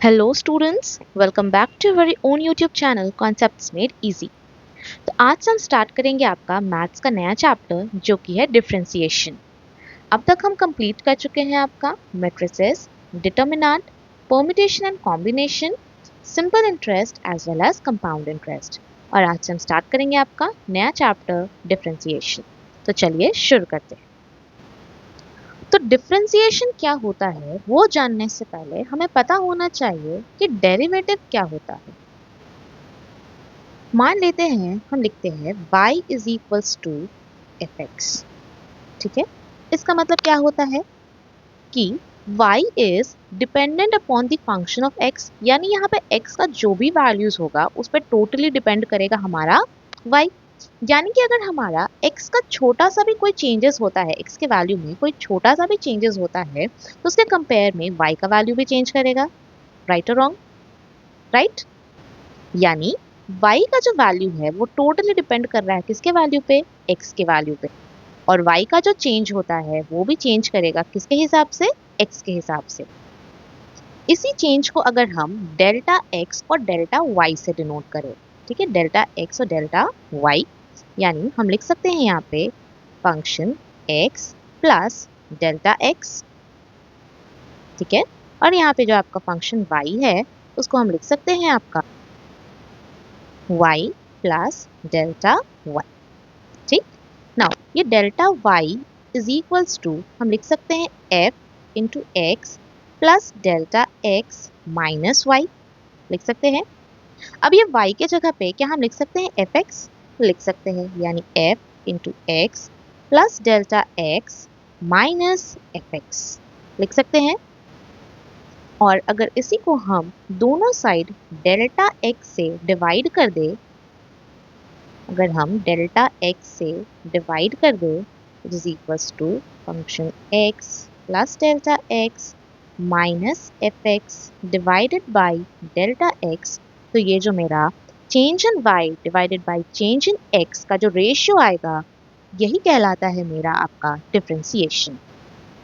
Hello students, welcome back to our own YouTube channel concepts made easy. तो आज से हम स्टार्ट करेंगे आपका मैथ्स का नया चैप्टर जो कि है डिफरेंशिएशन। अब तक हम कंप्लीट कर चुके हैं आपका matrices, determinant, permutation and combination, simple interest as well as compound interest. और आज से हम स्टार्ट करेंगे आपका नया चैप्टर डिफरेंशिएशन। तो चलिए शुरू करते हैं। तो डिफरेंशिएशन क्या होता है वो जानने से पहले हमें पता होना चाहिए कि डेरिवेटिव क्या होता है। मान लेते हैं हम लिखते हैं y is equals to f x. ठीक है, इसका मतलब क्या होता है कि y is dependent upon the function of x, यानी यहाँ पे x का जो भी वैल्यूज होगा उस पर टोटली डिपेंड करेगा हमारा y। यानी कि अगर हमारा x का छोटा सा भी कोई चेंजेस होता है, x के वैल्यू में कोई छोटा सा भी चेंजेस होता है तो उसके कंपेयर में y का वैल्यू भी चेंज करेगा। राइट और रॉन्ग? राइट। यानी y का जो वैल्यू है वो टोटली डिपेंड कर रहा है किसके वैल्यू पे? x के वैल्यू पे। और y का जो चेंज होता है वो भी चेंज करेगा किसके हिसाब से? x के हिसाब से। इसी चेंज को अगर हम डेल्टा x और डेल्टा y से डिनोट करें, ठीक है, डेल्टा x और डेल्टा y, यानी हम लिख सकते हैं यहाँ पे function x plus delta x। ठीक है, और यहाँ पे जो आपका फंक्शन y है उसको हम लिख सकते हैं आपका y प्लस डेल्टा y। ठीक, नाउ ये delta y is equals to हम लिख सकते हैं f into x plus delta x minus y, लिख सकते हैं। अब ये y के जगह पे क्या हम लिख सकते हैं fx? लिख सकते हैं, यानी f into x plus delta x minus fx, लिख सकते हैं। और अगर इसी को हम दोनों साइड डेल्टा x से डिवाइड कर दे, अगर हम डेल्टा x से डिवाइड कर दे it is equals to function x plus delta x minus F X divided by delta x, तो ये जो मेरा change in y divided by change in x का जो रेशियो आएगा यही कहलाता है मेरा आपका डिफरेंशिएशन।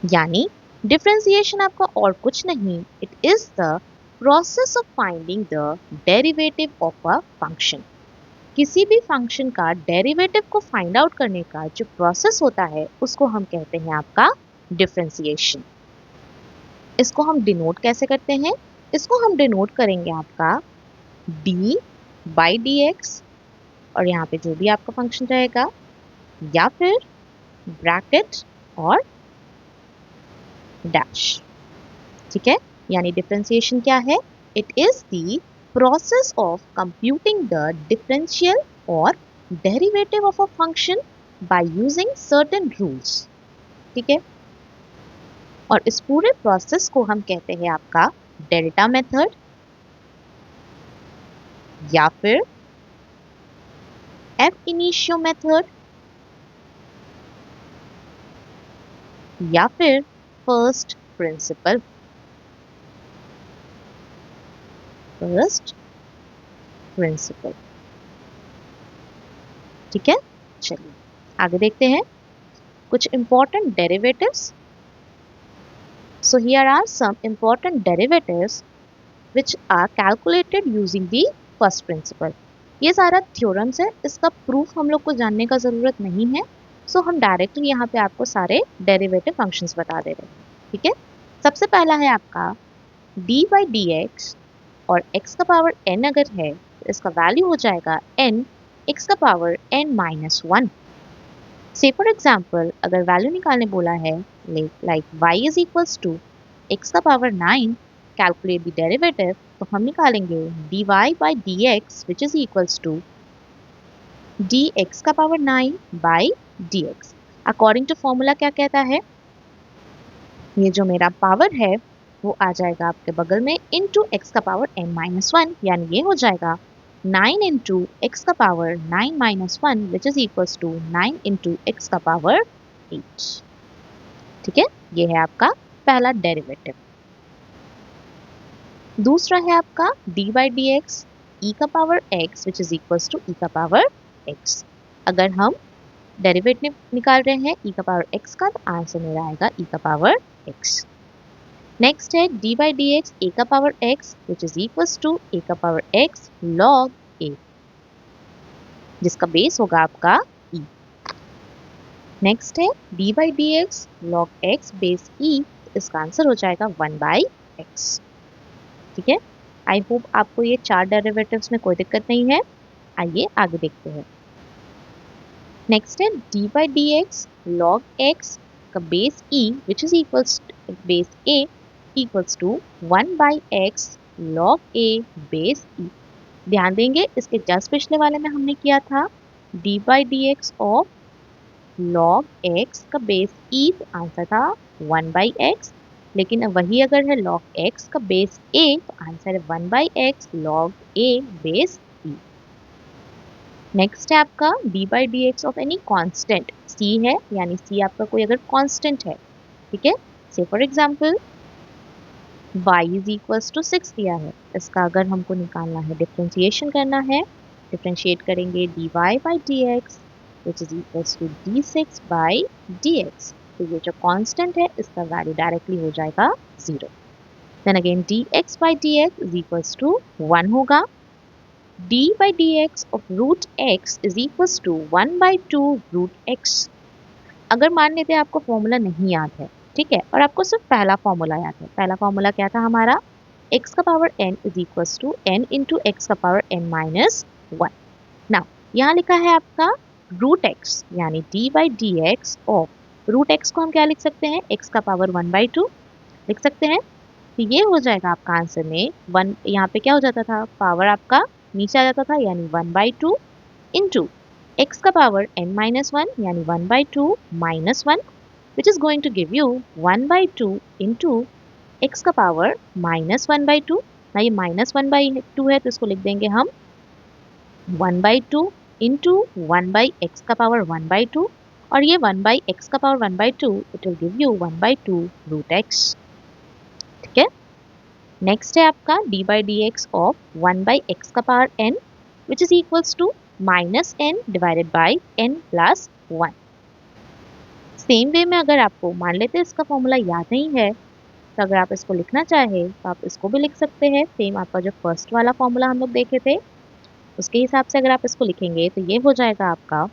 यानी डिफरेंशिएशन आपका और कुछ नहीं, it is the process of finding the derivative of a function. किसी भी फंक्शन का डेरिवेटिव को फाइंड आउट करने का जो प्रोसेस होता है उसको हम कहते हैं आपका डिफरेंशिएशन। इसको हम डिनोट कैसे करते हैं? इसको हम डिनोट करेंगे आपका d बाई डी एक्स, और यहाँ पे जो भी आपका फंक्शन रहेगा, या फिर ब्रैकेट और डैश। ठीक है, यानी डिफरेंशिएशन क्या है? It is the process of computing the differential और derivative of a function by using certain rules. ठीक है, और इस पूरे प्रोसेस को हम कहते हैं आपका डेल्टा मेथड, या फिर एफ इनिशियो मेथड, या फिर फर्स्ट प्रिंसिपल। First principle. ठीक है, चलिए आगे देखते हैं कुछ important derivatives. So here are some important derivatives which are calculated using the first principle. ये सारा थ्योरम्स है, इसका प्रूफ हम लोग को जानने का ज़रूरत नहीं है। सो हम डायरेक्टली यहाँ पे आपको सारे डेरिवेटिव फंक्शंस बता दे रहे हैं। ठीक है, सबसे पहला है आपका d बाई डी एक्स, और x का पावर n अगर है तो इसका वैल्यू हो जाएगा n x का पावर n माइनस वन। से फॉर एग्जाम्पल अगर वैल्यू निकालने बोला है like y is equals to x का पावर 9, कैलकुलेट द डेरिवेटिव, तो हम निकालेंगे dy by D x which is equals to dx का power 9 by dx। According to formula क्या कहता है? ये जो मेरा पावर है वो आ जाएगा आपके बगल में इंटू एक्स का पावर n माइनस वन, यानी ये हो जाएगा 9 इंटू एक्स का power 9 minus one which is equals to 9 into x का पावर 8। ठीक है, ये है आपका पहला डेरिवेटिव। दूसरा है आपका d by D X E का power x which is equals to E का पावर x। अगर हम डेरिवेटिव निकाल रहे हैं e का पावर x का, तो आंसर मेरा आएगा e का पावर x। नेक्स्ट है D by D X A का power X which is equals to A का पावर एक्स लॉग ए, जिसका बेस होगा आपका ई। नेक्स्ट है D by D X log X base E, इसका answer हो जाएगा 1 बाई एक्स। ठीक है, आई होप आपको ये चार डेरिवेटिव्स में कोई दिक्कत नहीं है। आइए आगे देखते हैं। नेक्स्ट है D by D X log X का base E which is equals base A equals to 1 by X log A base E. ध्यान देंगे इसके जस्ट पिछले वाले में हमने किया था D by D x of log X का बेस ई, आंसर था 1 बाई एक्स, लेकिन वही अगर है लॉग एक्स का बेस ए तो आंसर है 1 by X log A base E. Next है आपका D by D x of any constant C है, यानी सी आपका कोई अगर कॉन्स्टेंट है, ठीक है, say for example y is equals to 6 दिया है, इसका अगर हमको निकालना है, डिफ्रेंशिएशन करना है, डिफ्रेंशिएट करेंगे dy by dx which is equals to d6 by dx, तो ये जो कांस्टेंट है इसका वैल्यू डायरेक्टली हो जाएगा 0। Then again dx by dx is equals to 1 होगा, d by dx of root x is equals to 1 by 2 root x। अगर मान लेते हैं आपको फॉर्मूला नहीं याद है, ठीक है, और आपको सिर्फ पहला फॉर्मूला याद है, पहला फॉर्मूला क्या था हमारा, x का power n is equals to n into x का पावर n माइनस 1। नाउ यहाँ लिखा है आपका रूट x, यानी d by D x of root x को हम क्या लिख सकते हैं, x का पावर 1 बाई 2 लिख सकते हैं। तो ये हो जाएगा आपका आंसर में 1, यहाँ पे क्या हो जाता था, पावर आपका नीचे आ जाता था, यानी 1 बाई 2 इंटू x का पावर n माइनस 1, यानी 1 by 2 minus 1, which is going to give you 1 by 2 into x का पावर माइनस 1 by 2। ना ये माइनस 1 by 2 है तो इसको लिख देंगे हम 1 by 2 into 1 by x का पावर 1 by 2, और ये 1 by x का power 1 by 2 it will give you 1 by 2 root x। ठीक है, नेक्स्ट है आपका d by dx of 1 by x का power n which is equals to minus n divided by n plus 1। Same way में अगर आपको मान लेते हैं इसका फॉर्मूला याद नहीं है, तो अगर आप इसको लिखना चाहे तो आप इसको भी लिख सकते हैं, सेम आपका जो फर्स्ट वाला फॉर्मूला हम लोग देखे थे उसके हिसाब से अगर आप इसको लिखेंगे तो ये हो जाएगा आपका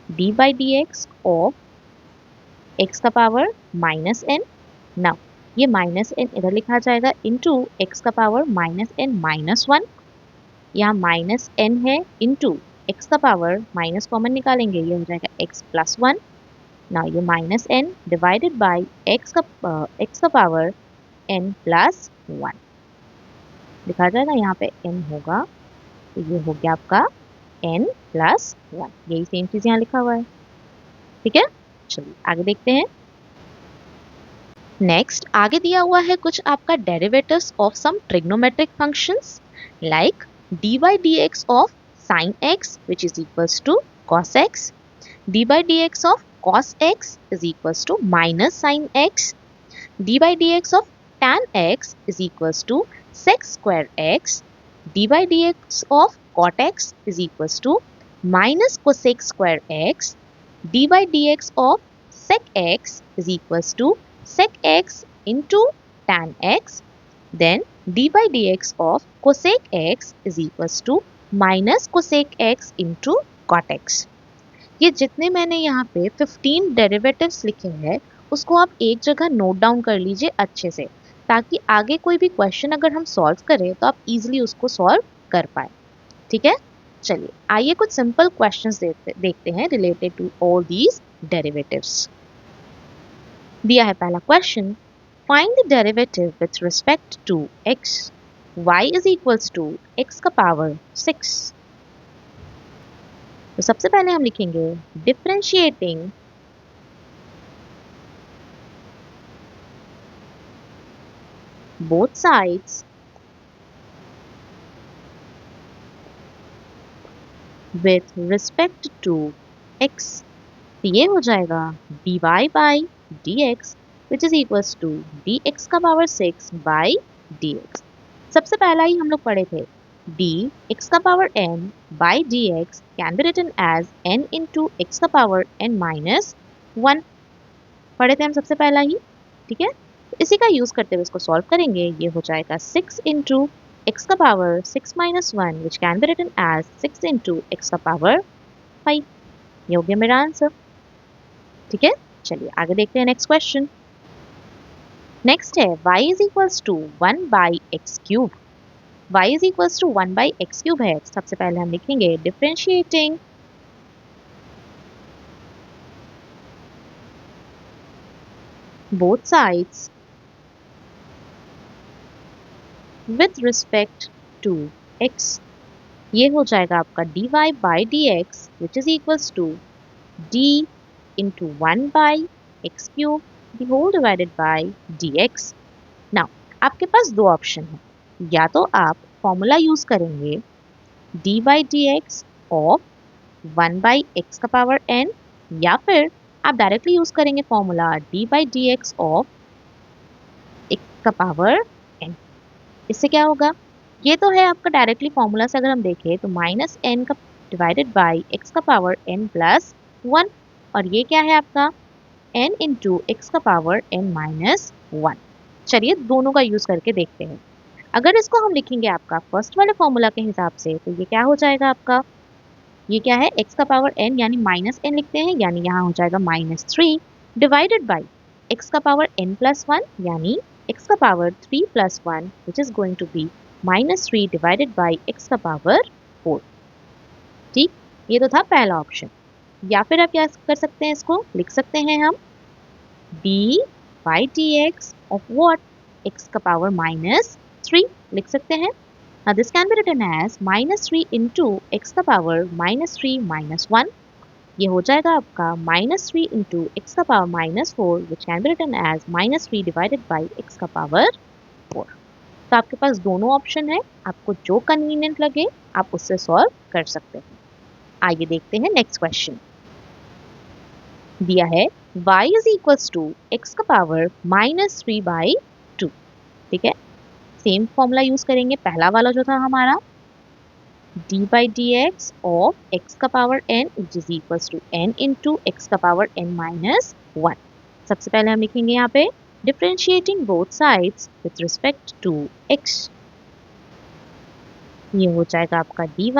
d by D x of X का पावर माइनस n। नाउ ये माइनस n इधर लिखा जाएगा इंटू एक्स का पावर माइनस n माइनस 1, यहाँ माइनस n है इंटू एक्स का पावर माइनस कॉमन निकालेंगे, ये हो जाएगा x प्लस 1। नाउ ये minus n divided by x का पावर n प्लस 1 लिखा जाएगा, यहाँ पे n होगा तो ये हो गया आपका n प्लस 1, यही सेम चीज यहाँ लिखा हुआ है। ठीक है, चलिए आगे देखते हैं। नेक्स्ट आगे दिया हुआ है कुछ आपका derivatives of some trigonometric functions like d by D x of sine x which is equals to cos x, d by D x of cos x is equals to minus sin x, d by dx of tan x is equals to sec square x, d by dx of cot x is equals to minus cosec square x, d by dx of sec x is equals to sec x into tan x, then d by dx of cosec x is equals to minus cosec x into cot x। ये जितने मैंने यहाँ पे 15 derivatives लिखे हैं उसको आप एक जगह नोट डाउन कर लीजिए अच्छे से, ताकि आगे कोई भी क्वेश्चन अगर हम सॉल्व करें तो आप इजीली उसको सॉल्व कर पाए। ठीक है, चलिए आइए कुछ सिंपल क्वेश्चंस देखते हैं related to all these derivatives. दिया है पहला question, find the derivative with respect to x, y is equals to x का पावर 6। तो सबसे पहले हम लिखेंगे differentiating both sides with respect to x, तो ये हो जाएगा dy by dx which is equals to dx का पावर 6 बाई dx। सबसे पहला ही हम लोग पढ़े थे dx का power n by dx can be written as n into x का पावर n minus 1 पढ़े थे हम सबसे पहला ही। ठीक है, इसी का यूज करते हुए इसको सॉल्व करेंगे। ये हो जाएगा 6 इंटू एक्स का power 6 minus 1 which can be written as 6 into x का पावर 5। ये हो गया मेरा आंसर। ठीक है, चलिए आगे देखते हैं नेक्स्ट क्वेश्चन। नेक्स्ट है y is equals to 1 by x cube. y is equals to 1 by x cube है। सबसे पहले हम लिखेंगे differentiating both sides with respect to x। ये हो जाएगा आपका dy by dx which is equals to d into 1 by x cube the whole divided by dx। Now आपके पास दो ऑप्शन है, या तो आप फॉर्मूला यूज करेंगे d by dx of 1 by x का पावर n, या फिर आप डायरेक्टली यूज करेंगे formula d by dx of x का पावर n। इससे क्या होगा, ये तो है आपका डायरेक्टली फॉर्मूला से अगर हम देखें तो माइनस एन का डिवाइडेड बाई एक्स का पावर एन प्लस 1, और ये क्या है आपका n इंटू एक्स का पावर n माइनस 1। चलिए दोनों का यूज करके देखते हैं। अगर इसको हम लिखेंगे आपका फर्स्ट वाले फॉर्मूला के हिसाब से तो ये क्या हो जाएगा आपका, ये क्या है एक्स का पावर n यानी माइनस एन लिखते हैं, यानी यहाँ हो जाएगा -3 डिवाइडेड बाई एक्स का पावर n प्लस 1 यानी एक्स का power 3 plus 1 which is going to be -3 divided by x का पावर 4। ठीक, ये तो था पहला ऑप्शन। या फिर आप क्या कर सकते हैं, इसको लिख सकते हैं हम d by D x of what, x का पावर -3 लिख सकते हैं। Now this can be written as -3 into x का पावर -3 minus 1। ये हो जाएगा आपका -3 into x का power -4 which can be written as -3 divided by x का पावर 4। तो आपके पास दोनों ऑप्शन है, आपको जो कन्वीनियंट लगे आप उससे सॉल्व कर सकते हैं। आइए देखते हैं नेक्स्ट क्वेश्चन। दिया है y is equals to x का पावर -3 by 2। ठीक है, सेम फॉर्मूला यूज करेंगे, पहला वाला जो था हमारा d by dx of x का power n which is equals to n into x का पावर n minus 1। सबसे पहले हम लिखेंगे यहाँ पे differentiating both sides with respect to x। ये हो जाएगा आपका dy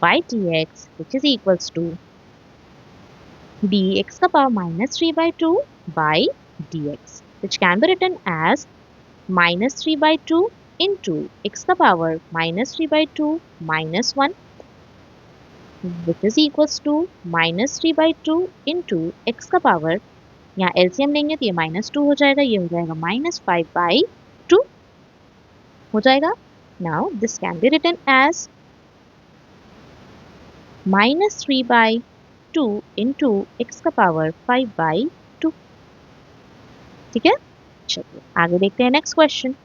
by dx which is equals to dx का power -3 by 2 by dx which can be written as -3 by 2 into x का power -3 by 2 minus 1 which is equals to -3 by 2 into x का power, यहाँ LCM लेंगे तो ये -2 हो जाएगा, ये हो जाएगा -5 by 2 हो जाएगा। Now this can be written as -3 by 2 into x का पावर 5 by 2। ठीक है, चलिए आगे देखते हैं नेक्स्ट क्वेश्चन।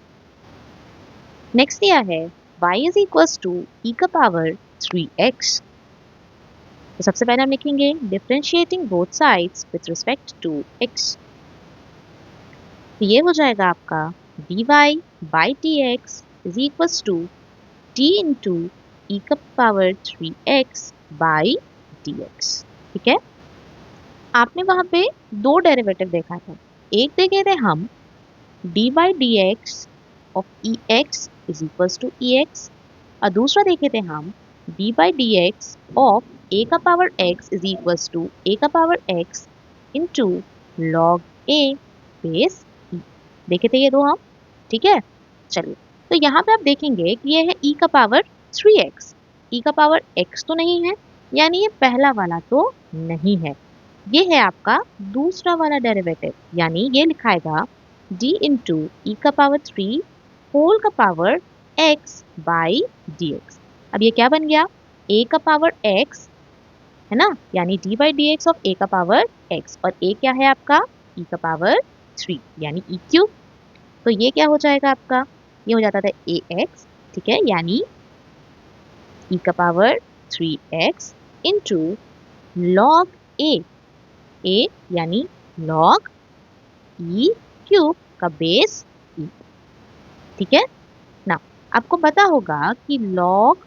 नेक्स्ट दिया है y is equals to e का पावर 3x। तो सबसे पहले हम लिखेंगे differentiating both sides with respect to x। तो ये हो जाएगा आपका dy by dx is equals to d into e का पावर 3x बाई dx। ठीक है, आपने वहां पे दो डेरिवेटिव देखा था, एक देखे थे हम d by dx of ex is equals to ex, और दूसरा देखे थे हम d by dx of a का power x is equals to a का power x into log a base e। देखे थे ये दो हम। ठीक है, चलिए तो यहाँ पे आप देखेंगे कि ये है e का पावर 3x, e का पावर x तो नहीं है, यानी ये पहला वाला तो नहीं है। ये है आपका दूसरा वाला डेरिवेटिव, यानी ये लिखाएगा d इंटू ई का पावर 3 होल का पावर x बाई dx। अब ये क्या बन गया, a का पावर x है ना, यानी d by D x of a का पावर x, और a क्या है आपका e का पावर 3 यानी e क्यूब। तो ये क्या हो जाएगा आपका, ये हो जाता था ax। ठीक है, यानी e का power 3x into log a यानी लॉग e क्यूब का बेस e। ठीक है ना, आपको पता होगा कि log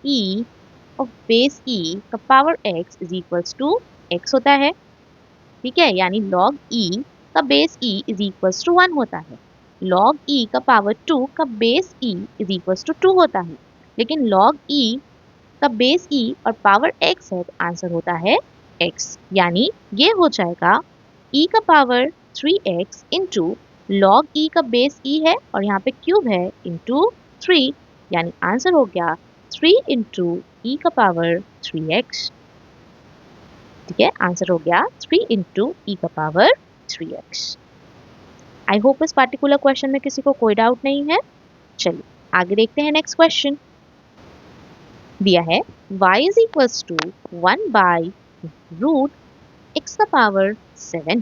e of base e का power x is equals to x होता है। ठीक है, यानी लॉग e का base e is equals to 1 होता है, log e का पावर 2 का base e is equals to 2 होता है, लेकिन log e का बेस e और पावर x है तो आंसर होता है x, यानी ये हो जाएगा e का power 3x into log e का बेस e है और यहाँ पे क्यूब है इंटू 3, यानी आंसर हो गया 3 इंटू e का पावर 3x। ठीक है, आंसर हो गया 3 इंटू e का पावर 3x। आई होप इस पार्टिकुलर क्वेश्चन में किसी को कोई डाउट नहीं है। चलिए आगे देखते हैं नेक्स्ट क्वेश्चन। दिया है y is equals to 1 by root x का पावर 7।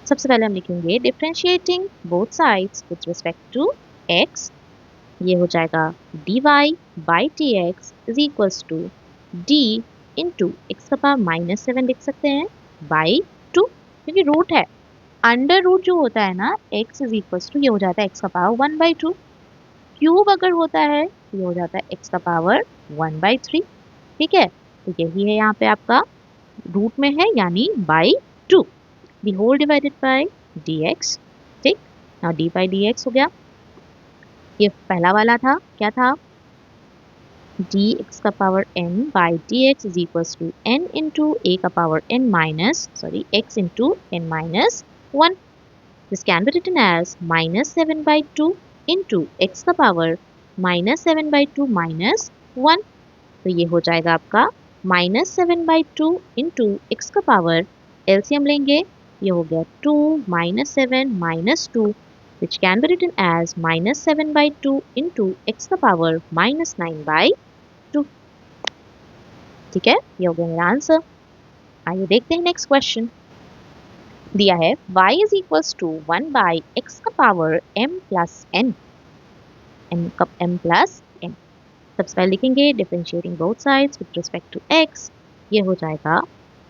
सबसे पहले हम लिखेंगे differentiating both sides with respect to x, ये हो जाएगा dy by t x is equals to d into x का पावर -7 लिख सकते हैं बाई 2, क्योंकि रूट है, अंडर रूट जो होता है ना x इज इक्वल्स टू ये हो जाता है x का पावर 1/2, क्यूब अगर होता है तो ये हो जाता है x का पावर 1/3। ठीक है, तो यही है यहाँ पे आपका रूट में है यानी by 2, the whole divided by dx। ठीक, नाउ d बाई dx हो गया, ये पहला वाला था, क्या था dx का power n by dx is equals to n into a का power n minus x into n minus 1, this can be written as -7/2 into x का पावर -7/2 माइनस 1, तो ये हो जाएगा आपका -7/2 इंटू एक्स का पावर, एलसीएम लेंगे ये हो गया 2 -7 -2 which can be written as -7/2 into x का पावर -9/2। ठीक है, ये हो गया मेरा आंसर। आइए देखते हैं नेक्स्ट क्वेश्चन। दिया है y is equals to 1 by x का power m plus n, m plus n। सबसे पहले लिखेंगे differentiating both sides with respect to x, ये हो जाएगा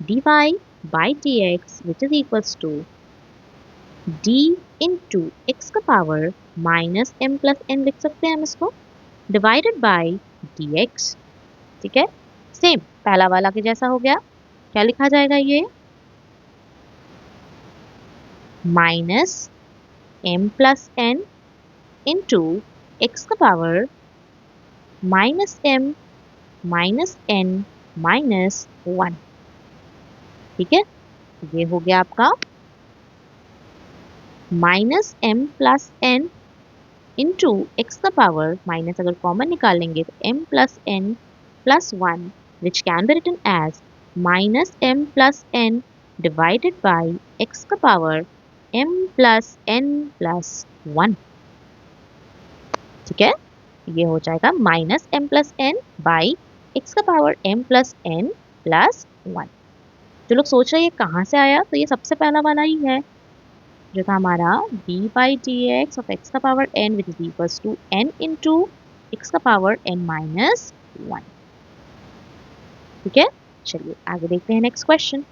dy by dx which is equals to d into x का पावर -m प्लस n लिख सकते हैं हम इसको, डिवाइडेड बाई dx। ठीक है, सेम पहला वाला के जैसा हो गया, क्या लिखा जाएगा ये -m plus n into x का power -m minus n minus 1। ठीक है, ये हो गया आपका -m plus n into x का पावर, माइनस अगर कॉमन निकाल लेंगे तो m plus n plus 1 which can be written as -m plus n divided by x का power m plus n plus 1। ठीक है, ये हो जाएगा -m plus n by x का power m plus n plus 1। जो लोग सोच रहे हैं ये कहाँ से आया, तो ये सबसे पहला वाला ही है जो था हमारा d by D x of X का power n which is equals to n into x का पावर n माइनस 1। ठीक है, चलिए आगे देखते हैं नेक्स्ट क्वेश्चन।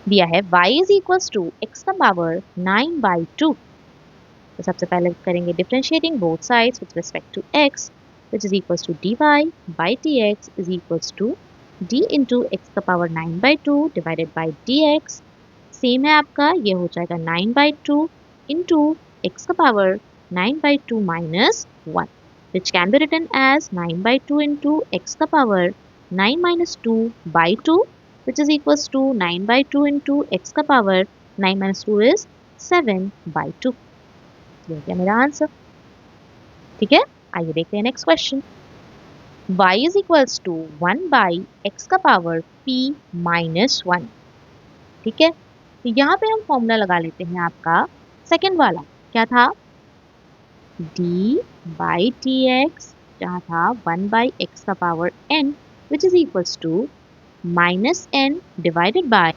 दिया है y is equals to x का पावर 9/2, तो सबसे पहले करेंगे differentiating both sides with respect to x which is equals to dy by dx is equals to d into x का power 9/2 divided by dx। Same है आपका, ये हो जाएगा 9/2 into x का power 9/2 minus 1 which can be written as 9/2 into x का power 9 minus 2 by 2 which is equals to 9/2 into x का power 9 minus 2 is 7/2। ये हो गया मेरा आंसर। ठीक है, आइए देखते हैं next question. y is equals to 1 by x का पावर p माइनस 1। ठीक है, तो यहाँ पे हम फॉर्मूला लगा लेते हैं आपका सेकेंड वाला, क्या था d बाई टी एक्स, जहाँ था 1 बाई एक्स का power n which is equals to minus n divided by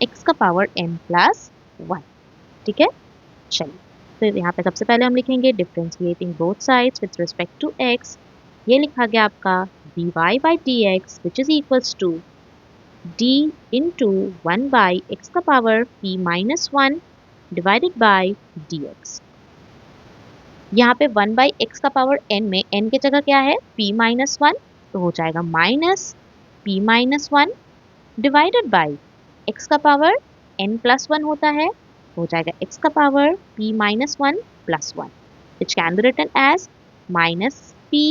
x का पावर n प्लस 1। ठीक है, चलिए तो यहाँ पे सबसे पहले हम लिखेंगे differentiating both sides with respect to x, ये लिखा गया आपका dy by D x which is equals to d into 1 by x का power p minus 1 divided by dx। यहाँ पे 1 बाई एक्स का पावर n में n की जगह क्या है p माइनस 1, तो हो जाएगा minus p minus 1 divided by x का पावर n प्लस 1 होता है, हो जाएगा x का power p minus 1 plus 1, which can be written as minus p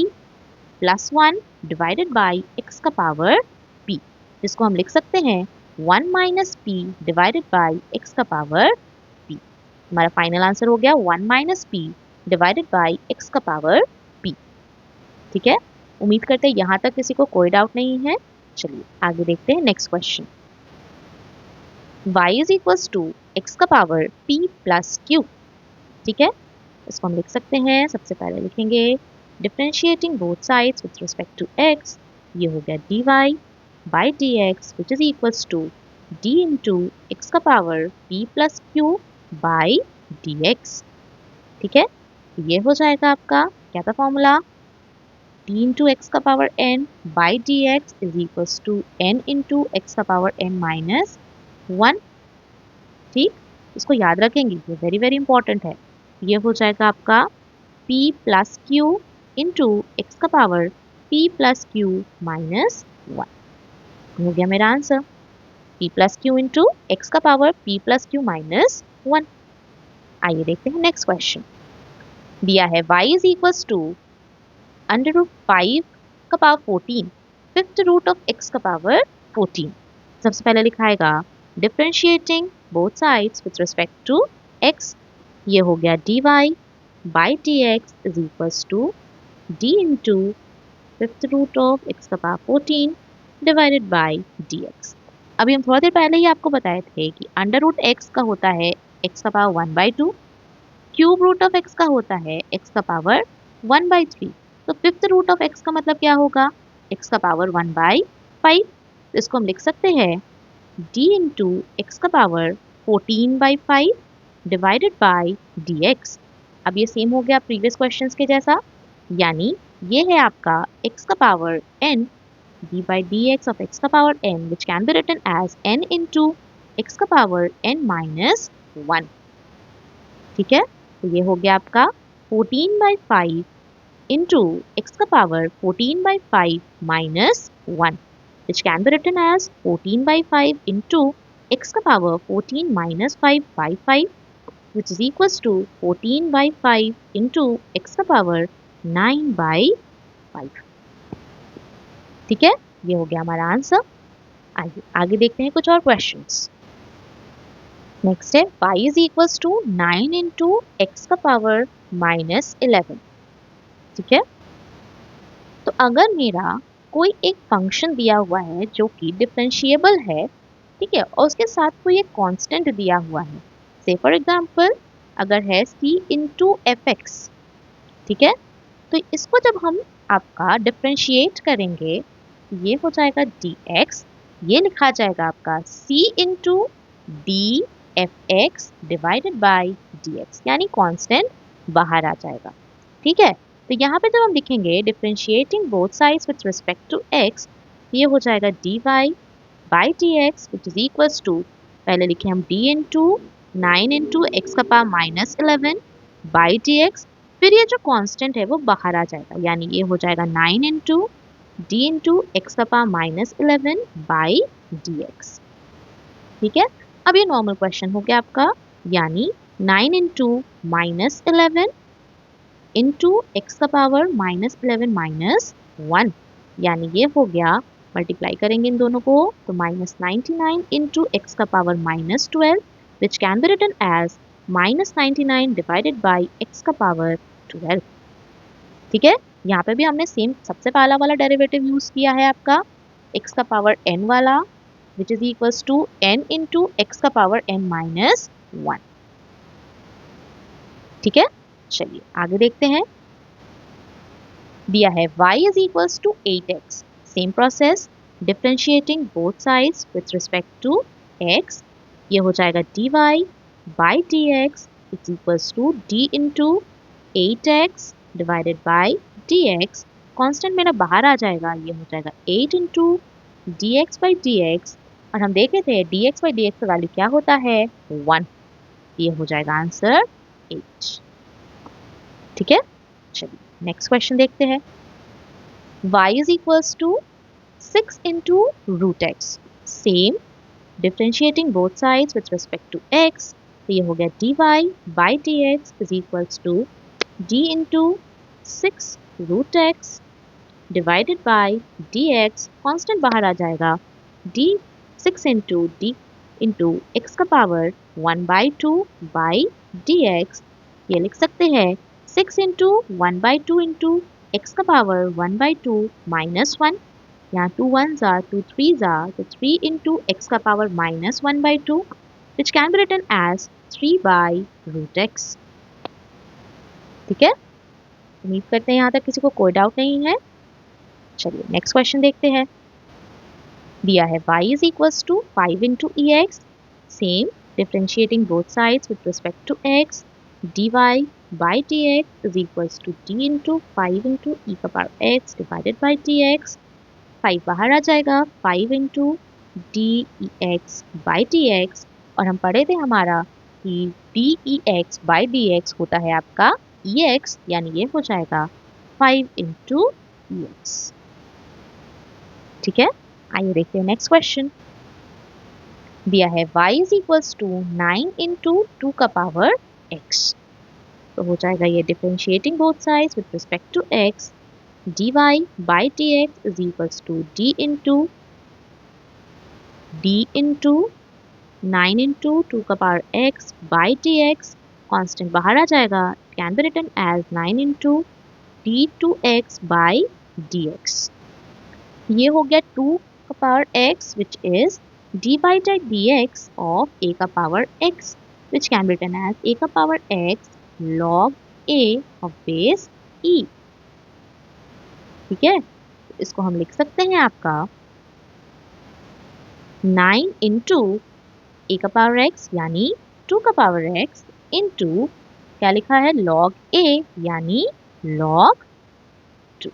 plus 1 divided by x का पावर p, जिसको हम लिख सकते हैं 1 minus p divided by x का पावर p। हमारा फाइनल आंसर हो गया 1 minus p divided by x का पावर p। ठीक है, उम्मीद करते हैं यहाँ तक किसी को कोई डाउट नहीं है। चलिए आगे देखते हैं next question. y is equals to x का पावर p प्लस q। ठीक है, इसको हम लिख सकते हैं, सबसे पहले लिखेंगे differentiating both sides with respect to x, ये हो गया dy by dx which is equals to d into x का power p plus q by dx। ठीक है, ये हो जाएगा आपका क्या था फॉर्मूला, d इंटू एक्स का power n by dx is equals to n into x का पावर n माइनस 1। ठीक, इसको याद रखेंगे, ये वेरी वेरी इंपॉर्टेंट है। ये हो जाएगा आपका p plus Q into x का power p plus Q minus 1, हो गया मेरा answer p plus Q into x का power p plus Q minus 1। आइए देखते हैं नेक्स्ट क्वेश्चन। दिया है y is equals to under root 5 का power 14 fifth root of x का पावर 14। सबसे पहले लिखाएगा differentiating both sides with respect to x, ये हो गया dy by dx is equals to d into fifth root of x का power 14 divided by dx। अभी हम थोड़ा देर पहले ही आपको बताए थे कि अंडर रूट x का होता है x का power 1/2, cube root of x का होता है x का पावर 1/3, तो फिफ्थ रूट ऑफ x का मतलब क्या होगा, x का पावर 1/5। तो इसको हम लिख सकते हैं d इंटू एक्स का पावर 14/5 डिवाइडेड बाई dx। अब ये सेम हो गया प्रीवियस क्वेश्चंस के जैसा, यानी ये है आपका x का power n d by dx of x का power n which can be written as n into x का पावर n minus 1। ठीक है, तो ये हो गया आपका 14/5 into x का power 14/5 minus 1 which can be written as 14/5 into x का power 14 minus 5 by 5 which is equals to 14/5 into x का पावर 9/5। ठीक है, ये हो गया हमारा आंसर। आइए आगे देखते हैं कुछ और क्वेश्चंस। नेक्स्ट है y is equals to 9 into x का पावर माइनस 11। ठीक है, तो अगर मेरा कोई एक फंक्शन दिया हुआ है जो कि डिफरेंशिएबल है, ठीक है, और उसके साथ कोई एक कांस्टेंट दिया हुआ है, से फॉर एग्जांपल अगर है c इंटू एफ एक्स, ठीक है, तो इसको जब हम आपका डिफरेंशिएट करेंगे ये हो जाएगा dx, ये लिखा जाएगा आपका c into D F X divided by dx, यानी कांस्टेंट बाहर आ जाएगा। ठीक है, तो यहाँ पे जब हम लिखेंगे differentiating both sides with respect to x, ये हो जाएगा dy by dx which is equals to, पहले लिखे हम d इंटू 9 इंटू एक्स का पावर माइनस 11 बाई dx, फिर ये जो कांस्टेंट है वो बाहर आ जाएगा, यानी ये हो जाएगा 9 इंटू डी इंटू एक्स का पावर माइनस 11 बाई dx। ठीक है, अब ये नॉर्मल क्वेश्चन हो गया आपका, यानी 9 इंटू माइनस 11 इंटू एक्स का पावर माइनस 11 माइनस 1, यानी ये हो गया, मल्टीप्लाई करेंगे इन दोनों को तो माइनस 99 इंटू एक्स का power minus 12 which can be written as minus 99 divided by x का पावर 12। ठीक है, यहाँ पे भी हमने सेम सबसे पहला वाला डेरिवेटिव यूज किया है आपका एक्स का पावर n वाला which is equals to n into x का पावर n माइनस 1। ठीक है, चलिए आगे देखते हैं। दिया है y is equals to 8x, same process, differentiating both sides with respect to x, ये हो जाएगा dy by dx is equals to d into 8x divided by dx, constant मेरा बाहर आ जाएगा, ये हो जाएगा 8 इंटू dx बाई dx, और हम देखे थे dx बाई dx का वैल्यू क्या होता है 1, ये हो जाएगा आंसर 8। ठीक है, चलिए नेक्स्ट क्वेश्चन देखते हैं। y is equals to 6 into root x, same differentiating both sides with respect to x, तो ये हो गया dy by D x is equals to d into 6 root x divided by D x, constant बाहर आ जाएगा, d 6 into d into x का power 1/2 by D x, ये लिख सकते हैं 6 इंटू 1/2 इंटू एक्स का पावर 1/2 माइनस 1, यहाँ 2 1s are 2 3s are, तो 3 into x का power minus 1/2 which can be written as 3 by root x। ठीक है, उम्मीद करते हैं यहाँ तक किसी को कोई डाउट नहीं है। चलिए नेक्स्ट क्वेश्चन देखते हैं। दिया है y is equals to 5 into ex, same differentiating both sides with respect to x, dy by dx is equals to d into 5 into e का power x divided by dx, 5 बाहर आ जाएगा, 5 into D E x by D x, और हम पढ़े थे हमारा कि D E x by D x होता है आपका ई एक्स, यानी ये हो जाएगा 5 इंटू ई एक्स। ठीक है, आइए देखते हैं नेक्स्ट क्वेश्चन। दिया है y is equals to 9 into 2 का पावर x, तो हो जाएगा ये differentiating both sides with respect to x, dy by dx is equals to d into 9 into 2 का power x by dx, constant बाहर आ जाएगा, can be written as 9 into d2x by dx, ये हो गया 2 का power x which is d by dx of a का power x which can be written as a का power x log a of base e। ठीक है, तो इसको हम लिख सकते हैं आपका 9 इंटू ए का पावर x यानी 2 का पावर x इंटू क्या लिखा है log a यानी log 2।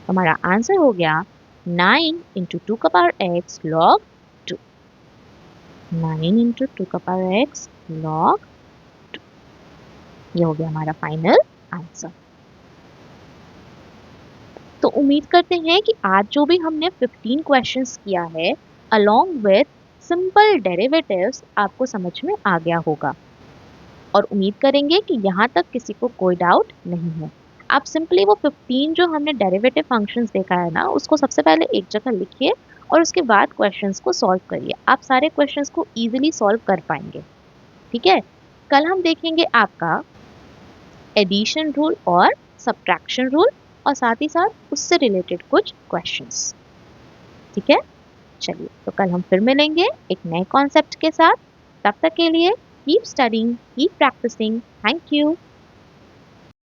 हमारा आंसर हो गया 9 इंटू 2 का पावर x log 2, 9 इंटू 2 का पावर x log 2, ये हो गया हमारा फाइनल आंसर। तो उम्मीद करते हैं कि आज जो भी हमने 15 क्वेश्चंस किया है अलोंग विथ सिंपल डेरिवेटिव्स आपको समझ में आ गया होगा, और उम्मीद करेंगे कि यहाँ तक किसी को कोई डाउट नहीं है। आप सिंपली वो 15 जो हमने डेरिवेटिव फंक्शंस देखा है ना, उसको सबसे पहले एक जगह लिखिए और उसके बाद क्वेश्चंस को सॉल्व करिए, आप सारे क्वेश्चंस को इजीली सॉल्व कर पाएंगे। ठीक है, कल हम देखेंगे आपका एडिशन रूल और सब्ट्रैक्शन रूल और साथ ही साथ उससे रिलेटेड कुछ क्वेश्चंस। ठीक है, चलिए तो कल हम फिर मिलेंगे एक नए कॉन्सेप्ट के साथ। तब तक के लिए keep studying, keep practicing. Thank you.